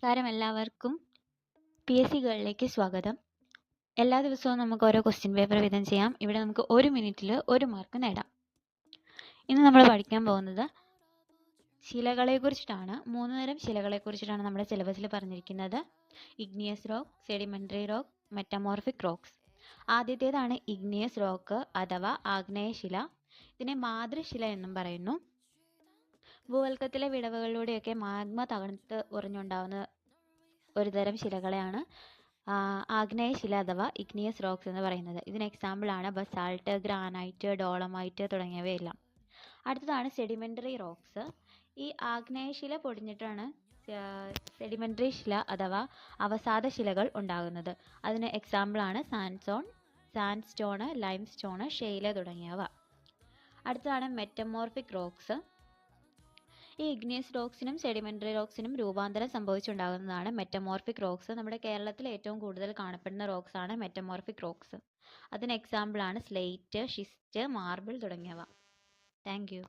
നമസ്കാരം എല്ലാവർക്കും. PSC ഗേളിലേക്ക് സ്വാഗതം. എല്ലാ ദിവസവും നമുക്ക് ഓരോ ക്വസ്റ്റ്യൻ പേപ്പർ വീതം ചെയ്യാം. ഇവിടെ നമുക്ക് 1 മിനിറ്റിൽ 1 മാർക്ക് നേടാം. ഇന്ന് നമ്മൾ പഠിക്കാൻ പോകുന്നത് ശിലകളെ കുറിച്ചിട്ടാണ്. 3 തരം ശിലകളെ കുറിച്ചിട്ടാണ് നമ്മുടെ സിലബസിൽ പറഞ്ഞിരിക്കുന്നത്. Igneous rock, sedimentary rock, metamorphic rocks. ആദ്യത്തേതാണ് ഇഗ്നിയസ് റോക്ക് അഥവാ ആഗ്നേയശില. ഇതിനെ മാതൃശില എന്നും പറയുന്നു. ഭൂവൽക്കത്തിലെ വിടവുകളിലൂടെയൊക്കെ മാഗ്മ തണുത്ത് ഉറഞ്ഞുണ്ടാവുന്ന ഒരു തരം ശിലകളെയാണ് ആഗ്നേയശില അഥവാ ഇഗ്നിയസ് റോക്സ് എന്ന് പറയുന്നത്. ഇതിന് എക്സാമ്പിൾ ആണ് ബസാൾട്ട്, ഗ്രാനൈറ്റ്, ഡോളമൈറ്റ് തുടങ്ങിയവയെല്ലാം. അടുത്തതാണ് സെഡിമെന്ററി റോക്സ്. ഈ ആഗ്നേയശില പൊടിഞ്ഞിട്ടാണ് സെഡിമെന്ററി ശില അഥവാ അവസാദ ശിലകൾ ഉണ്ടാകുന്നത്. അതിന് എക്സാമ്പിൾ ആണ് സാൻഡ്സ്റ്റോൺ, ലൈംസ്റ്റോൺ, ഷെയ്ല തുടങ്ങിയവ. അടുത്തതാണ് മെറ്റമോർഫിക് റോക്സ്. ഈ ഇഗ്നിയസ് റോക്സിനും സെഡിമെന്ററി റോക്സിനും രൂപാന്തരം സംഭവിച്ചുണ്ടാകുന്നതാണ് മെറ്റമോർഫിക് റോക്സ്. നമ്മുടെ കേരളത്തിൽ ഏറ്റവും കൂടുതൽ കാണപ്പെടുന്ന റോക്സ് ആണ് മെറ്റമോർഫിക് റോക്സ്. അതിന് എക്സാമ്പിൾ ആണ് സ്ലേറ്റ്, ഷിസ്റ്റ്, മാർബിൾ തുടങ്ങിയവ. Thank you.